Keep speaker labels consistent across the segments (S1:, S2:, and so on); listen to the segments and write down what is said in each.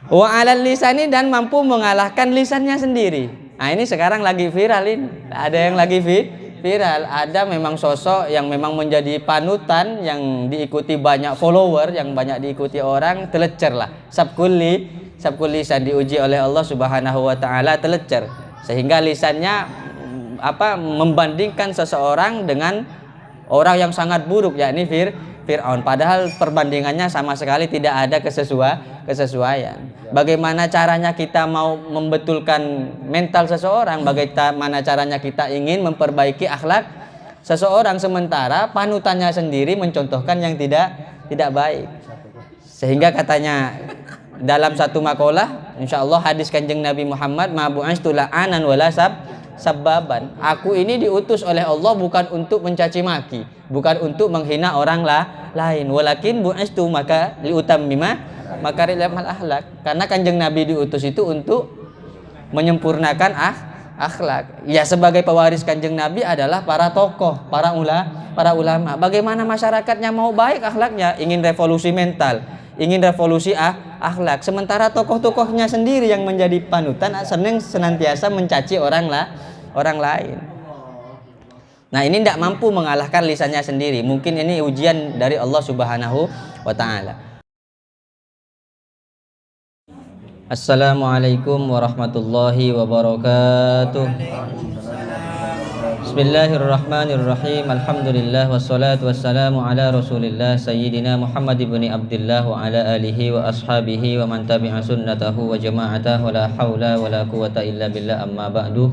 S1: Wa 'alal lisani, dan mampu mengalahkan lisannya sendiri. Nah, ini sekarang lagi viral ini. Ada yang lagi viral, ada memang sosok yang memang menjadi panutan, yang diikuti banyak follower, yang banyak diikuti orang, telecer lah. Sabkul lisan, diuji oleh Allah Subhanahu wa taala, telecer. Sehingga lisannya membandingkan seseorang dengan orang yang sangat buruk, yakni Fir'aun, padahal perbandingannya sama sekali tidak ada kesesuaian. Bagaimana caranya kita mau membetulkan mental seseorang, bagaimana caranya kita ingin memperbaiki akhlak seseorang, sementara panutannya sendiri mencontohkan yang tidak baik. Sehingga katanya dalam satu makalah, insyaallah hadis Kanjeng Nabi Muhammad, ma bu'astu la'anan wala sababan. Aku ini diutus oleh Allah bukan untuk mencaci maki, bukan untuk menghina orang lain. Walakin bu'astu maka liutammima makarimal akhlak. Karena Kanjeng Nabi diutus itu untuk menyempurnakan akhlak. Ya, sebagai pewaris Kanjeng Nabi adalah para tokoh, para ulama. Bagaimana masyarakatnya mau baik akhlaknya, ingin revolusi mental, ingin revolusi akhlak, sementara tokoh-tokohnya sendiri yang menjadi panutan senantiasa mencaci orang lain. Nah, ini tidak mampu mengalahkan lisannya sendiri. Mungkin ini ujian dari Allah Subhanahu wa taala. Assalamualaikum warahmatullahi wabarakatuh. Bismillahirrahmanirrahim. Alhamdulillah wassalatu wassalamu ala Rasulillah Sayyidina Muhammad ibn Abdullah wa ala alihi wa ashabihi wa man tabi'a sunnatahu wa jama'atahu wa la hawla wa la quwata illa billah, amma ba'du.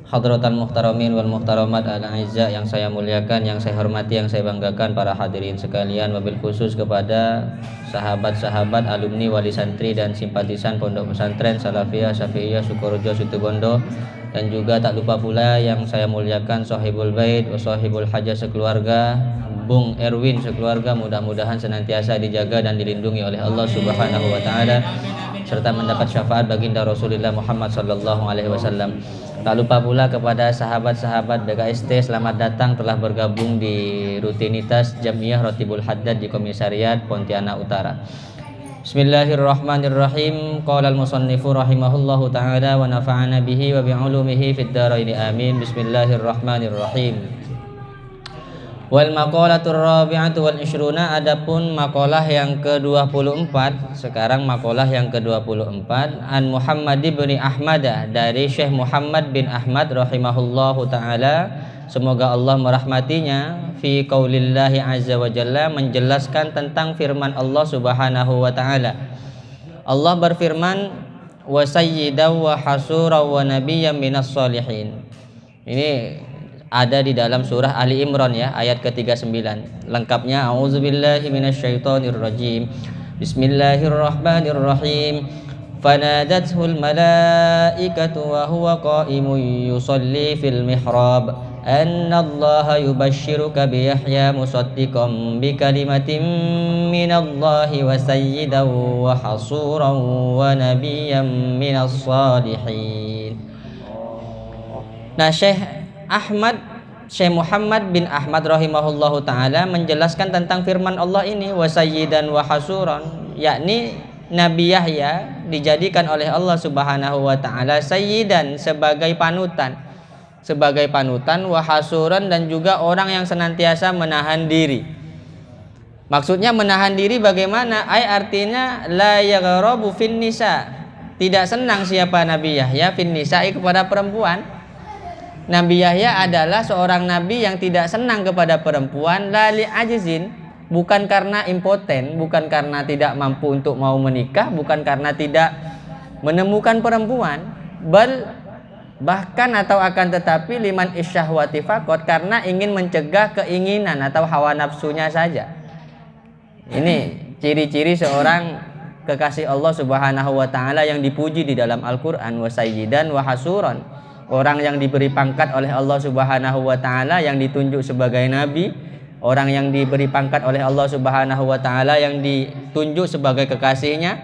S1: Hadratal muhtaramin wal muhtaramat al-aizza, yang saya muliakan, yang saya hormati, yang saya banggakan, para hadirin sekalian, wabil khusus kepada sahabat-sahabat, alumni, wali santri dan simpatisan Pondok Pesantren Salafiyah Syafi'iyah Sukorejo Situbondo, dan juga tak lupa pula yang saya muliakan Sohibul Bait wa Sohibul Hajah sekeluarga, Bung Erwin sekeluarga, mudah-mudahan senantiasa dijaga dan dilindungi oleh Allah Subhanahu wa taala, serta mendapat syafaat baginda Rasulullah Muhammad sallallahu alaihi wasallam. Tak lupa pula kepada sahabat-sahabat BKST, selamat datang telah bergabung di rutinitas Jamiah Rotibul Haddad di Komisariat Pontianak Utara. Bismillahirrahmanirrahim. Qala al-musannifu rahimahullahu ta'ala wa nafa'ana bihi wa bi'ulumihi fid dharain amin. Bismillahirrahmanirrahim. Wal maqalatur rabi'atu wal ishruna, adapun makalah yang ke-24. Sekarang makalah yang ke-24. An Muhammad bin Ahmad, dari Syekh Muhammad bin Ahmad rahimahullahu ta'ala, semoga Allah merahmatinya, fi qaulillahi azza wa jalla, menjelaskan tentang firman Allah Subhanahu wa ta'ala. Allah berfirman, wa sayyidaw wa hasura wa nabiyyan minas solihin. Ini ada di dalam surah Ali Imran ya, ayat ke-39. Lengkapnya, a'udzubillahi minasyaitonirrajim. Bismillahirrahmanirrahim. Fanadathul malaikatu wa huwa qa'imun yusalli fil mihrab annallaha yubashshiruka bi Yahya musaddiqan bi kalimatin minallahi wa sayyidan wa hasuran wa nabiyyan minas salihin. Nah, Syekh Muhammad bin Ahmad rahimahullahu ta'ala menjelaskan tentang firman Allah ini, wa sayyidan wa hasuran, yakni Nabi Yahya dijadikan oleh Allah Subhanahu wa ta'ala sayyidan, sebagai panutan, wa hasuran, dan juga orang yang senantiasa menahan diri. Maksudnya menahan diri bagaimana? Artinya la yaghrabu fin nisa, tidak senang siapa Nabi Yahya fin nisa'i, kepada perempuan. Nabi Yahya adalah seorang nabi yang tidak senang kepada perempuan, la li ajizin, bukan karena impoten, bukan karena tidak mampu untuk mau menikah, bukan karena tidak menemukan perempuan, bahkan atau akan tetapi liman isyahwati faqat, karena ingin mencegah keinginan atau hawa nafsunya saja. Ini ciri-ciri seorang kekasih Allah Subhanahu wa ta'ala yang dipuji di dalam Al-Quran, wa sayyidan wa hasuran, orang yang diberi pangkat oleh Allah Subhanahu wa ta'ala, yang ditunjuk sebagai nabi, orang yang diberi pangkat oleh Allah Subhanahu wa ta'ala, yang ditunjuk sebagai kekasihnya.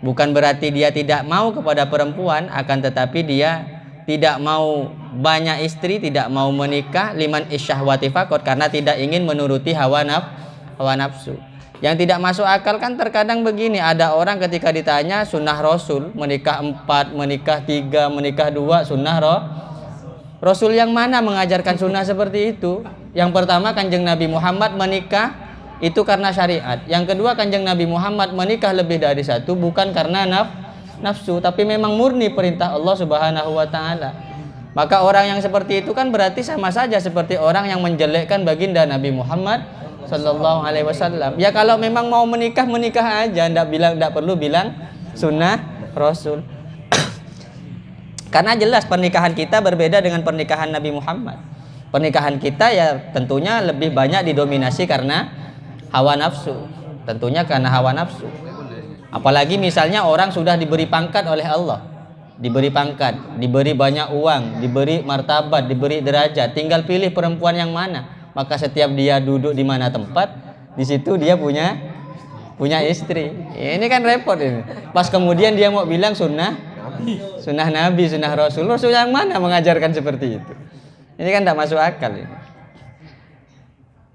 S1: Bukan berarti dia tidak mau kepada perempuan, akan tetapi dia tidak mau banyak istri, tidak mau menikah, liman isyahwati faqat, karena tidak ingin menuruti hawa nafsu. Yang tidak masuk akal kan terkadang begini, ada orang ketika ditanya sunnah Rasul, menikah 4, menikah 3, menikah 2, sunnah Rasul yang mana mengajarkan sunnah seperti itu? Yang pertama, Kanjeng Nabi Muhammad menikah itu karena syariat. Yang kedua, Kanjeng Nabi Muhammad menikah lebih dari satu bukan karena nafsu, tapi memang murni perintah Allah Subhanahu wa taala. Maka orang yang seperti itu kan berarti sama saja seperti orang yang menjelekkan baginda Nabi Muhammad sallallahu alaihi wasallam. Ya kalau memang mau menikah aja, enggak perlu bilang sunnah Rasul. Karena jelas pernikahan kita berbeda dengan pernikahan Nabi Muhammad. Pernikahan kita ya tentunya lebih banyak didominasi karena hawa nafsu. Tentunya karena hawa nafsu. Apalagi misalnya orang sudah diberi pangkat oleh Allah. Diberi pangkat, diberi banyak uang, diberi martabat, diberi derajat, tinggal pilih perempuan yang mana. Maka setiap dia duduk di mana tempat, di situ dia punya istri. Ini kan repot ini. Pas kemudian dia mau bilang sunnah Nabi, sunnah Rasul yang mana mengajarkan seperti itu? Ini kan tidak masuk akal ini.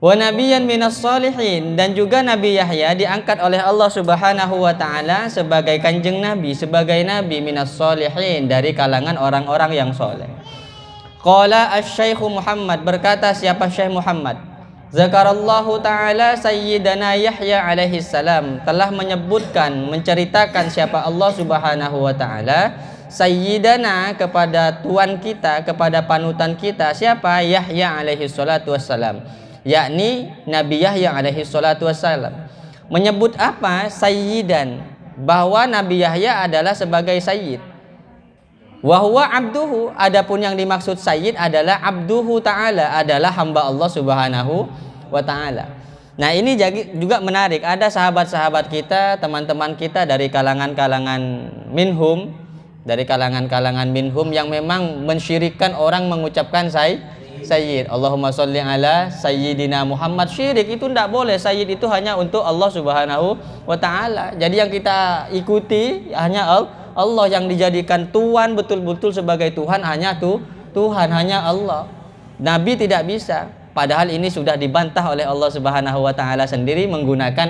S1: Wa nabiyyan minas shalihin, dan juga Nabi Yahya diangkat oleh Allah Subhanahu wa taala sebagai kanjeng nabi, sebagai nabi minas shalihin, dari kalangan orang-orang yang soleh. Qala asy-Syaikh Muhammad, berkata siapa Syekh Muhammad, zakarallahu taala sayyidana Yahya alaihi salam, telah menyebutkan, menceritakan siapa Allah Subhanahu wa taala sayyidana, kepada tuan kita, kepada panutan kita, siapa? Yahya alaihi salatu wassalam, yakni Nabi Yahya alaihi salatu wassalam. Menyebut apa? Sayyidan, bahwa Nabi Yahya adalah sebagai sayyid. Wa huwa abduhu, adapun yang dimaksud sayyid adalah abduhu ta'ala, adalah hamba Allah Subhanahu wa ta'ala. Nah ini juga menarik, ada sahabat-sahabat kita, teman-teman kita dari kalangan-kalangan minhum, yang memang mensyirikkan orang mengucapkan sayyid. Allahumma sholli ala sayyidina Muhammad. Syirik itu tidak boleh, sayyid itu hanya untuk Allah Subhanahu wa ta'ala. Jadi yang kita ikuti hanya Allah, yang dijadikan Tuhan, betul-betul sebagai Tuhan hanya Tuhan, hanya Allah. Nabi tidak bisa. Padahal ini sudah dibantah oleh Allah Subhanahu wa taala sendiri menggunakan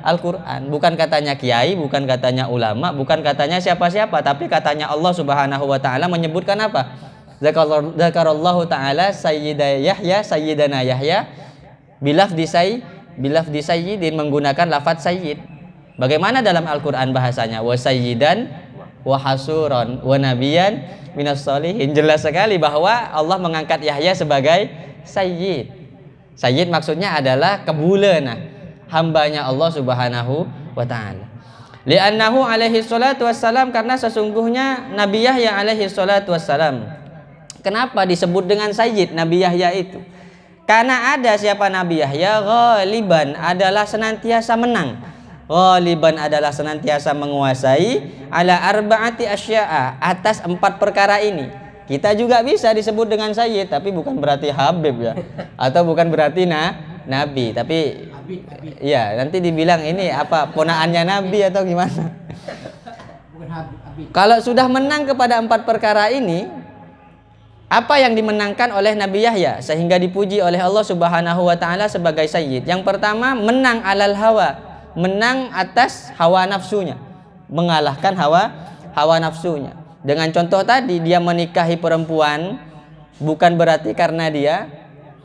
S1: Al-Qur'an. Bukan katanya kiai, bukan katanya ulama, bukan katanya siapa-siapa, tapi katanya Allah Subhanahu wa taala menyebutkan apa? Zakarallahu taala sayyidana Yahya bilafdi sayyidin, menggunakan lafaz sayyid. Bagaimana dalam Al-Qur'an bahasanya? Wa sayyidan wa hasuron wa nabiyan minas sholihin. Jelas sekali bahwa Allah mengangkat Yahya sebagai sayyid. Sayyid maksudnya adalah kebulana, hambanya Allah Subhanahu wa ta'ala. Li'annahu alaihi salatu wassalam, karena sesungguhnya Nabi Yahya alaihi salatu wassalam. Kenapa disebut dengan sayyid Nabi Yahya itu? Karena ada siapa Nabi Yahya, ghaliban adalah senantiasa menang. Ghaliban adalah senantiasa menguasai, ala arba'ati asya'a, atas 4 perkara ini. Kita juga bisa disebut dengan sayyid, tapi bukan berarti habib ya, atau bukan berarti nabi, tapi ya nanti dibilang ini apa, ponaannya nabi atau gimana. Kalau sudah menang kepada 4 perkara ini, apa yang dimenangkan oleh Nabi Yahya sehingga dipuji oleh Allah Subhanahu wa taala sebagai sayyid? Yang pertama, menang alal hawa, menang atas hawa nafsunya, mengalahkan hawa nafsunya. Dengan contoh tadi, dia menikahi perempuan bukan berarti karena dia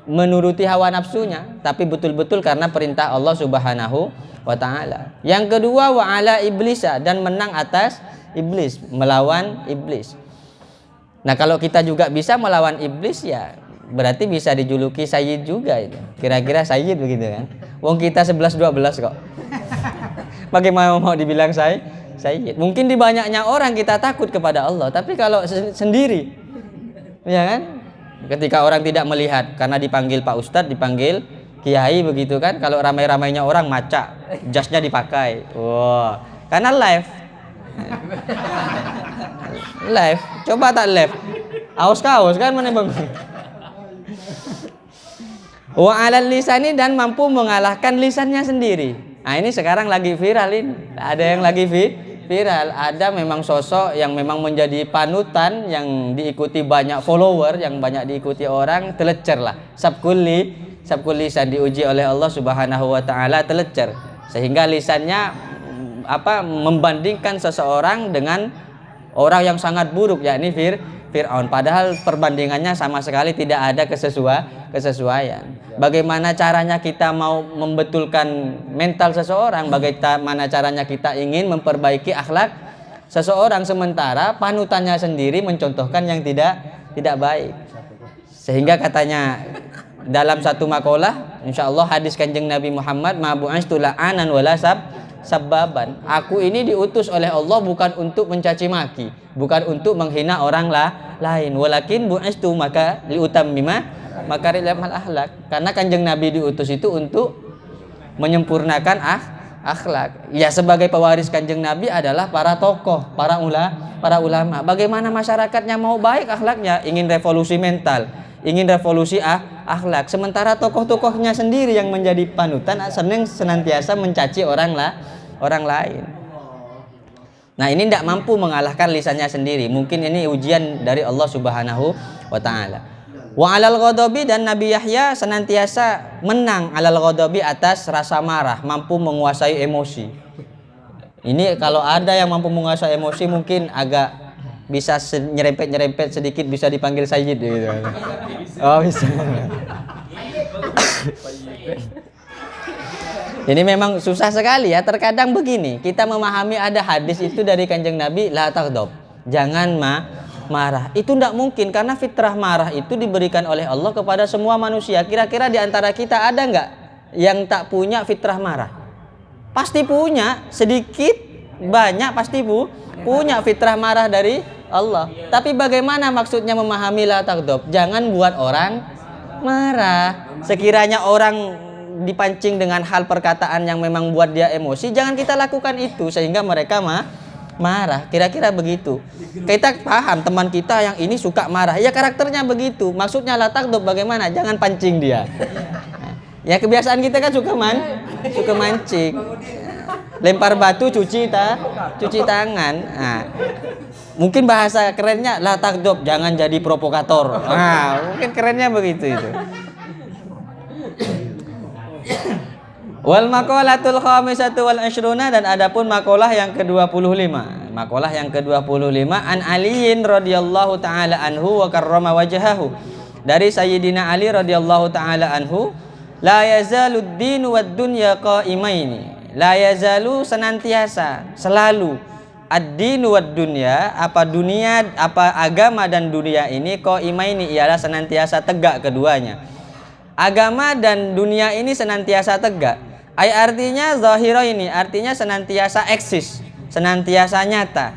S1: menuruti hawa nafsunya, tapi betul-betul karena perintah Allah Subhanahu wa taala. Yang kedua, wa ala iblisa, dan menang atas iblis, melawan iblis. Nah, kalau kita juga bisa melawan iblis, ya berarti bisa dijuluki sayyid juga itu. Kira-kira sayyid begitu kan? Wong kita 11-12 kok. Bagaimana mau dibilang sayyid? Mungkin di banyaknya orang kita takut kepada Allah, tapi kalau sendiri, ya kan? Ketika orang tidak melihat karena dipanggil Pak Ustadz, dipanggil Kiai begitu kan? Kalau ramai-ramainya orang maca, jasnya dipakai. Wow, karena live. Coba tak live. Aus-kaus kan mana bang? Wa alal lisani, dan mampu mengalahkan lisannya sendiri. Nah ini sekarang lagi viral ini. Ada yang lagi viral. Ada memang sosok yang memang menjadi panutan, yang diikuti banyak follower, yang banyak diikuti orang, telecer lah. Sabkul lisan, diuji oleh Allah Subhanahu wa taala, telecer. sehingga lisannya membandingkan seseorang dengan orang yang sangat buruk, yakni Fir'aun, padahal perbandingannya sama sekali tidak ada kesesuaian. Bagaimana caranya kita mau membetulkan mental seseorang, bagaimana caranya kita ingin memperbaiki akhlak seseorang, sementara panutannya sendiri mencontohkan yang tidak baik. Sehingga katanya dalam satu makalah, insyaallah hadis Kanjeng Nabi Muhammad, ma bu'astu la'anan wala sabbaban. Aku ini diutus oleh Allah bukan untuk mencaci maki, bukan untuk menghina orang lain. Walakin bu'astu maka liutammima makarimal akhlak. Karena Kanjeng Nabi diutus itu untuk menyempurnakan akhlak. Ya, sebagai pewaris Kanjeng Nabi adalah para tokoh, para ulama. Bagaimana masyarakatnya mau baik akhlaknya, ingin revolusi mental, ingin revolusi akhlak, sementara tokoh-tokohnya sendiri yang menjadi panutan senantiasa mencaci orang lain. Nah, ini tidak mampu mengalahkan lisannya sendiri. Mungkin ini ujian dari Allah Subhanahu wa taala. Wa alal ghadabi, dan Nabi Yahya senantiasa menang alal ghadabi, atas rasa marah, mampu menguasai emosi. Ini kalau ada yang mampu menguasai emosi mungkin agak bisa nyerempet sedikit, bisa dipanggil Sayyid gitu. Oh, bisa. Ini memang susah sekali ya. Terkadang begini, kita memahami ada hadis itu dari Kanjeng Nabi, la taghdab, jangan marah. Itu tidak mungkin, karena fitrah marah itu diberikan oleh Allah kepada semua manusia. Kira-kira di antara kita ada nggak yang tak punya fitrah marah? Pasti punya, sedikit banyak pasti punya fitrah marah dari Allah. Tapi bagaimana maksudnya memahami la taghdab? Jangan buat orang marah. Sekiranya orang dipancing dengan hal perkataan yang memang buat dia emosi, jangan kita lakukan itu sehingga mereka marah. Kira-kira begitu. Kita paham teman kita yang ini suka marah, ya karakternya begitu. Maksudnya la taghdab bagaimana? Jangan pancing dia. Ya, kebiasaan kita kan suka mancing. Lempar batu, cuci tangan. Nah, mungkin bahasa kerennya la taghdab, jangan jadi provokator. Nah, mungkin kerennya begitu itu. Wal maqalatul khamisatu wal ishruna, dan adapun makalah yang ke-25. Makalah yang ke-25 an Aliin radhiyallahu taala anhu wa karrama wajhahu. Dari Sayyidina Ali radhiyallahu taala anhu, la yazalud dinu wad dunya qaimaini. La yazalu, senantiasa, selalu, ad-dinu wad dunya, dunia, agama dan dunia ini, qaimaini, ialah senantiasa tegak keduanya. Agama dan dunia ini senantiasa tegak. Artinya zahira ini, artinya senantiasa eksis, senantiasa nyata.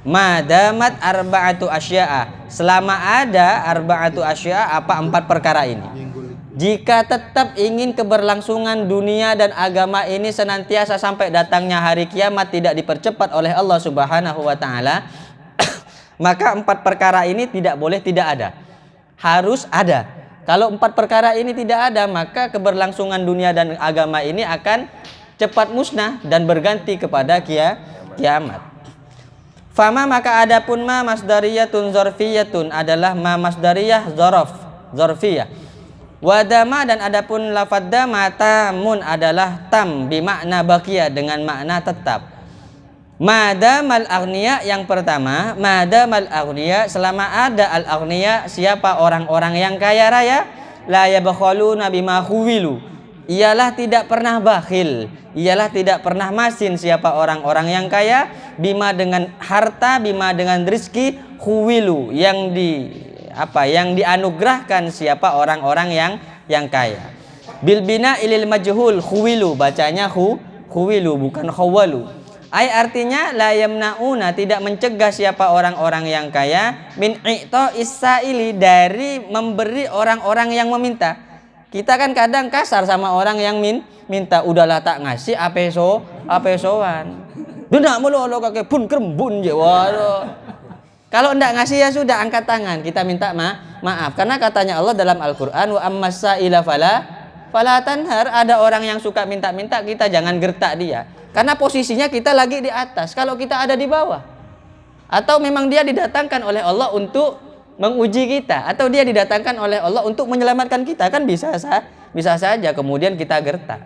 S1: Madamat arba'atu asya'a, selama ada arba'atu asya'a, 4 perkara ini. Jika tetap ingin keberlangsungan dunia dan agama ini senantiasa sampai datangnya hari kiamat tidak dipercepat oleh Allah Subhanahu wa taala, maka 4 perkara ini tidak boleh tidak ada. Harus ada. Kalau 4 perkara ini tidak ada, maka keberlangsungan dunia dan agama ini akan cepat musnah dan berganti kepada kiamat. Fama, maka adapun ma masdariyatun zarfiyatun, adalah ma masdariyah zarfiyah. Wadama, dan adapun lafadz dama tamun, adalah tam bimakna baqiya, dengan makna tetap. Madamal aghniya, yang pertama, madamal aghniya, selama ada al aghniya, siapa orang-orang yang kaya raya, la yabkhaluna bima khuwilu, ialah tidak pernah bakhil, ialah tidak pernah masin siapa orang-orang yang kaya, bima dengan harta, bima dengan rizki, khuwilu, yang dianugerahkan siapa orang-orang yang kaya. Bil bina ilil majhul, khuwilu, bacanya khuwilu bukan khawalu. Artinya la yamnauna, tidak mencegah siapa orang-orang yang kaya, min i'ta isaili, dari memberi orang-orang yang meminta. Kita kan kadang kasar sama orang yang minta, udahlah tak ngasih apesoan. Dunak mulu lo kakek pun kerembun je. Waduh. Kalau ndak ngasih ya sudah, angkat tangan, kita minta maaf. Karena katanya Allah dalam Al-Qur'an, wa ammasaila fala tanhar, ada orang yang suka minta-minta, kita jangan gertak dia. Karena posisinya kita lagi di atas, kalau kita ada di bawah. Atau memang dia didatangkan oleh Allah untuk menguji kita, atau dia didatangkan oleh Allah untuk menyelamatkan kita, kan bisa saja kemudian kita gertak.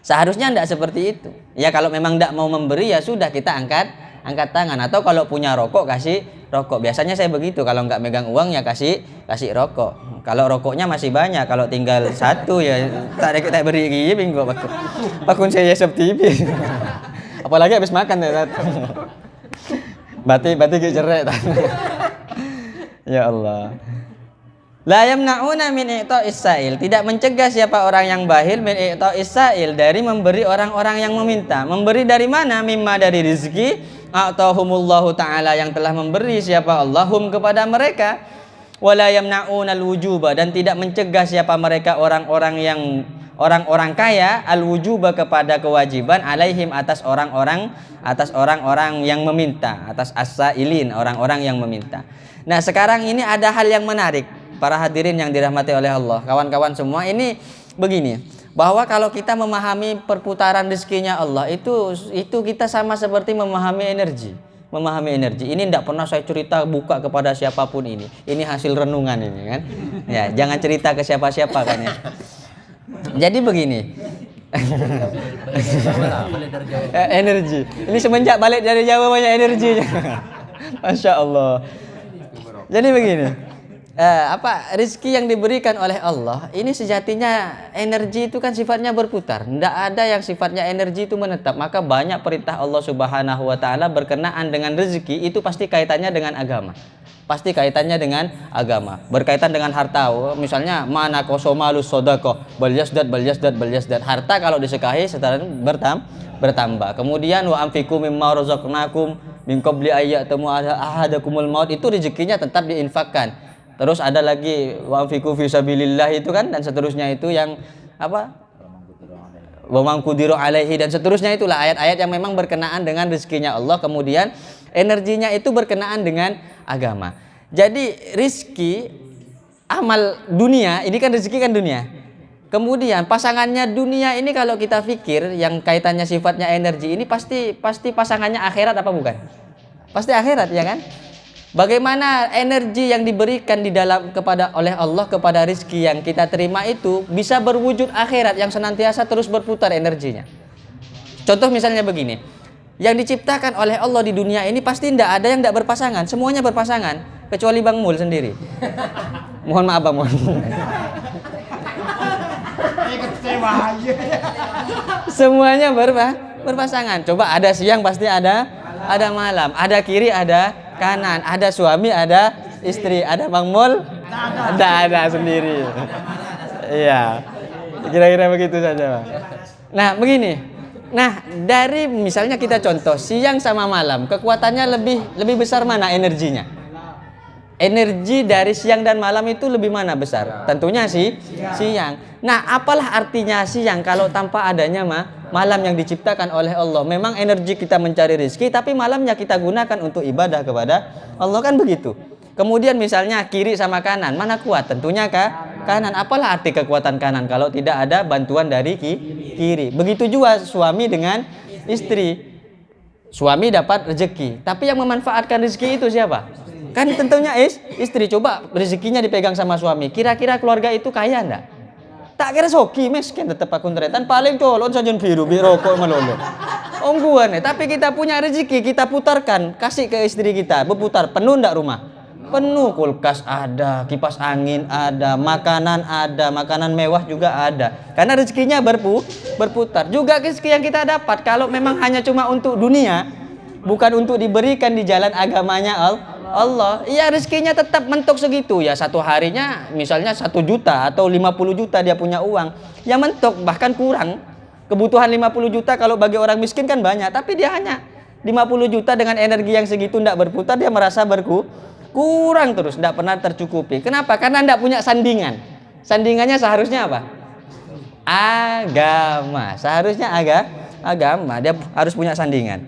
S1: Seharusnya tidak seperti itu. Ya kalau memang tidak mau memberi ya sudah kita angkat tangan, atau kalau punya rokok kasih rokok. Biasanya saya begitu, kalau nggak megang uang ya kasih rokok. Kalau rokoknya masih banyak, kalau tinggal satu ya tak beri gini minggu pakun saya TV. Apalagi habis makan ya. Berarti cerai. Ya Allah. La yamna'una min i'ta'is sa'il, tidak mencegah siapa orang yang bakhil min i'ta'is sa'il, dari memberi orang-orang yang meminta. Memberi dari mana? Mimma, dari rezeki, a'tahumullahu ta'ala, yang telah memberi siapa Allah hum kepada mereka. Wala yamna'una al-wujuba, dan tidak mencegah siapa mereka orang-orang kaya al-wujuba, kepada kewajiban, alaihim, atas orang-orang yang meminta, atas as-sa'ilin, orang-orang yang meminta. Nah, sekarang ini ada hal yang menarik. Para hadirin yang dirahmati oleh Allah, kawan-kawan semua, ini begini, bahwa kalau kita memahami perputaran rezekinya Allah, itu kita sama seperti memahami energi. Ini tidak pernah saya cerita buka kepada siapapun ini hasil renungan ini kan. Ya, jangan cerita ke siapa-siapa kan ya. Jadi begini. Energi. Ini semenjak balik dari Jawa banyak energinya. Masya Allah. Jadi begini. Rezeki yang diberikan oleh Allah ini sejatinya energi itu kan sifatnya berputar, tidak ada yang sifatnya energi itu menetap. Maka banyak perintah Allah Subhanahu wa taala berkenaan dengan rezeki itu pasti kaitannya dengan agama. Berkaitan dengan harta. Misalnya mana kosomalus sodako bal yasdad. Harta kalau disekahi setelah bertambah. Kemudian wa anfiqu mimma razaqnakum min qabli ayyatamu ahadakumul maut, itu rezekinya tetap diinfakkan. Terus ada lagi wa anfiqu fi sabilillah itu kan, dan seterusnya itu yang apa? Wa man qudira alaihi, dan seterusnya itulah ayat-ayat yang memang berkenaan dengan rezekinya Allah. Kemudian energinya itu berkenaan dengan agama. Jadi rezeki amal dunia ini kan rezeki kan dunia. Kemudian pasangannya dunia ini kalau kita pikir yang kaitannya sifatnya energi ini pasti pasangannya akhirat apa bukan? Pasti akhirat ya kan? Bagaimana energi yang diberikan oleh Allah kepada rezeki yang kita terima itu bisa berwujud akhirat yang senantiasa terus berputar energinya. Contoh misalnya begini, yang diciptakan oleh Allah di dunia ini pasti tidak ada yang tidak berpasangan, semuanya berpasangan kecuali Bang Mul sendiri. Mohon maaf Bang Mul. Semuanya berpasangan. Coba ada siang pasti ada malam, ada kiri ada kanan, ada suami, ada istri, ada Bang Mul, ada sendiri. Iya, kira-kira begitu saja. Nah, begini. Nah, dari misalnya kita contoh siang sama malam, kekuatannya lebih besar mana energinya? Energi dari siang dan malam itu lebih mana besar? Tentunya siang. Nah, apalah artinya siang kalau tanpa adanya malam yang diciptakan oleh Allah? Memang energi kita mencari rezeki, tapi malamnya kita gunakan untuk ibadah kepada Allah, kan begitu. Kemudian misalnya kiri sama kanan, mana kuat? Tentunya kanan. Apalah arti kekuatan kanan kalau tidak ada bantuan dari kiri? Begitu juga suami dengan istri. Suami dapat rezeki, tapi yang memanfaatkan rezeki itu siapa? Kan tentunya istri. Coba rezekinya dipegang sama suami, kira-kira keluarga itu kaya enggak? Tak kira soki miskin tetap akun tretan, paling colon sajon biru rokok melolo. Ongguan tapi kita punya rezeki, kita putarkan, kasih ke istri kita, berputar. Penuh enggak rumah? Penuh, kulkas ada, kipas angin ada, makanan mewah juga ada. Karena rezekinya berputar. Juga rezeki yang kita dapat kalau memang hanya cuma untuk dunia, bukan untuk diberikan di jalan agamanya Allah, iya rezekinya tetap mentok segitu ya. Satu harinya misalnya 1 juta atau 50 juta dia punya uang, ya mentok, bahkan kurang. Kebutuhan 50 juta kalau bagi orang miskin kan banyak, tapi dia hanya 50 juta dengan energi yang segitu tidak berputar, dia merasa kurang terus, tidak pernah tercukupi. Kenapa? Karena tidak punya sandingan. Sandingannya seharusnya apa? Agama. Seharusnya agama, dia harus punya sandingan.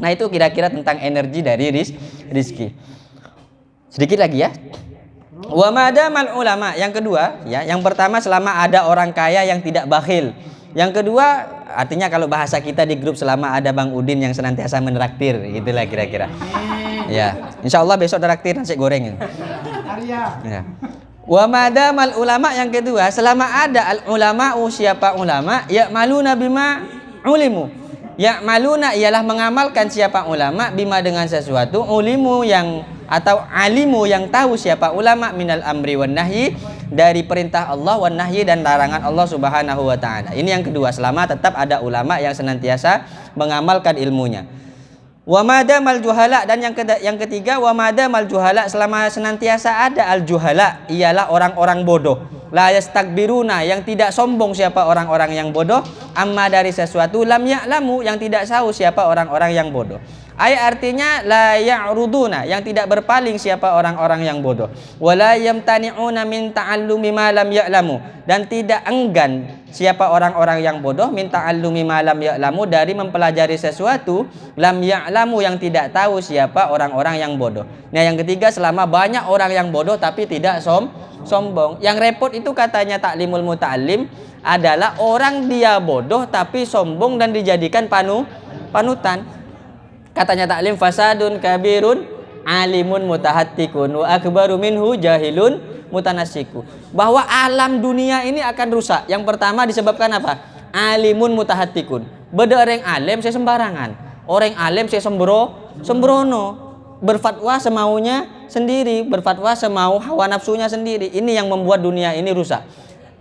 S1: Nah, itu kira-kira tentang energi dari rizki. Sedikit lagi ya. Wa madamal ulama, yang kedua ya, yang pertama selama ada orang kaya yang tidak bakhil. Yang kedua artinya kalau bahasa kita di grup selama ada Bang Udin yang senantiasa menraktir, gitulah kira-kira. Ya, insya Allah besok traktir nasi goreng. Ya. Wa madamal ulama, yang kedua, selama ada al ulama, siapa ulama, ya'maluna bima ulimu. Ya'maluna ialah mengamalkan siapa ulama, bima dengan sesuatu, ulimu yang atau alimu yang tahu siapa ulama, minal amri wan nahyi, dari perintah Allah, wan nahyi dan larangan Allah Subhanahu wa taala. Ini yang kedua, selama tetap ada ulama yang senantiasa mengamalkan ilmunya. Wa madamal juhala, dan yang ketiga, wa madamal juhala, selama senantiasa ada al juhala, ialah orang-orang bodoh. La yastakbiruna, yang tidak sombong siapa orang-orang yang bodoh, amma dari sesuatu, lam ya'lamu, yang tidak tahu siapa orang-orang yang bodoh. Ayat artinya la ya'ruduna, yang tidak berpaling siapa orang-orang yang bodoh. Wala yamtani'una min ta'allumi ma lam ya'lamu, dan tidak enggan siapa orang-orang yang bodoh, min ta'allumi ma lam ya'lamu, dari mempelajari sesuatu, lam ya'lamu, yang tidak tahu siapa orang-orang yang bodoh. Nah, yang ketiga, selama banyak orang yang bodoh tapi tidak sombong. Yang repot itu katanya taklimul muta'allim adalah orang dia bodoh tapi sombong dan dijadikan panutan. Katanya taklim, fasadun kabirun alimun mutahattikun wa akbaru minhu jahilun mutanasiku. Bahwa alam dunia ini akan rusak. Yang pertama disebabkan apa? Alimun mutahattikun. Beda orang alim saya sembarangan. Orang alim saya sembrono. Berfatwa semaunya sendiri, berfatwa semau hawa nafsunya sendiri. Ini yang membuat dunia ini rusak.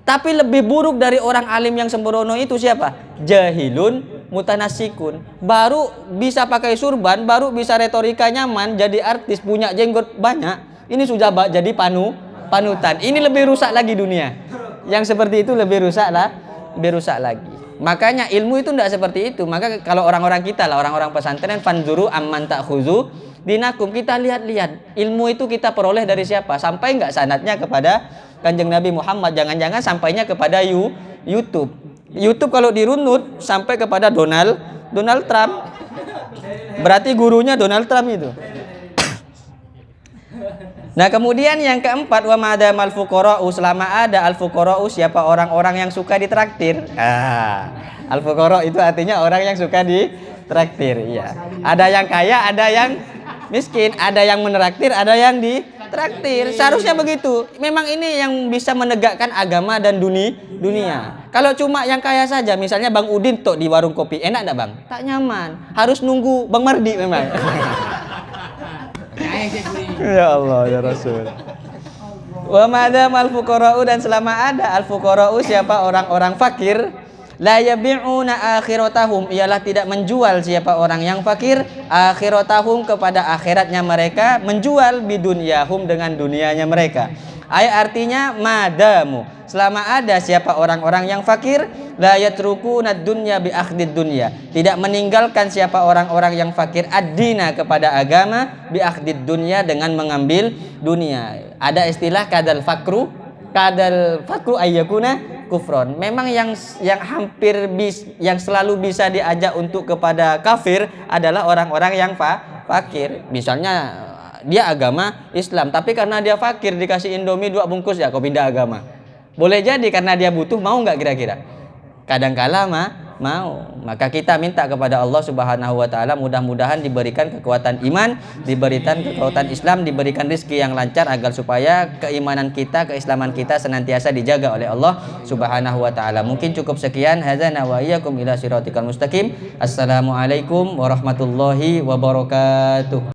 S1: Tapi lebih buruk dari orang alim yang sembrono itu siapa? Jahilun mutanasikun. Baru bisa pakai surban, baru bisa retorika nyaman, jadi artis, punya jenggot banyak. Ini sudah jadi panutan. Ini lebih rusak lagi dunia. Yang seperti itu lebih rusak lagi. Makanya ilmu itu tidak seperti itu. Maka kalau orang-orang kita lah, orang-orang pesantren, fanzuru amman ta'khuzu dinakum, kita lihat-lihat ilmu itu kita peroleh dari siapa. Sampai nggak sanadnya kepada Kanjeng Nabi Muhammad, jangan-jangan sampainya kepada YouTube. YouTube kalau dirunut sampai kepada Donald Trump. Berarti gurunya Donald Trump itu. Nah, kemudian yang keempat, wa madamal fuqara'u, selama ada al fuqara'u, siapa orang-orang yang suka ditraktir. Al fuqara' itu artinya orang yang suka ditraktir, iya. Ada yang kaya, ada yang miskin, ada yang menraktir, ada yang ditraktir. Seharusnya begitu. Memang ini yang bisa menegakkan agama dan dunia. Kalau cuma yang kaya saja, misalnya Bang Udin tok di warung kopi, enak enggak Bang? Tak nyaman. Harus nunggu Bang Mardi memang. Ya Allah ya Rasul. Wa madamal fuqara'u, dan selama ada al fuqara'u, siapa orang-orang fakir, la yabi'una akhiratahum, ialah tidak menjual siapa orang yang fakir, akhiratahum, kepada akhiratnya mereka, menjual bidunyahum, dengan dunianya mereka. Ayat artinya madamu, selama ada siapa orang-orang yang fakir, la yatrukuna dunya bi akhdid dunya, tidak meninggalkan siapa orang-orang yang fakir ad-dina, kepada agama, bi akhdid dunya, dengan mengambil dunia. Ada istilah kadal fakru ayyakuna kufron. Memang yang hampir yang selalu bisa diajak untuk kepada kafir adalah orang-orang yang fakir. Misalnya dia agama Islam, tapi karena dia fakir dikasih Indomie 2 bungkus, ya kau pindah agama. Boleh jadi karena dia butuh, mau nggak kira-kira? Kadangkala mau. Maka kita minta kepada Allah Subhanahu wa taala, mudah-mudahan diberikan kekuatan iman, diberikan kekuatan Islam, diberikan rezeki yang lancar, agar supaya keimanan kita, keislaman kita senantiasa dijaga oleh Allah Subhanahu wa taala. Mungkin cukup sekian. Hadzana wa iyyakum ila siratikal mustaqim. Assalamualaikum warahmatullahi wabarakatuh.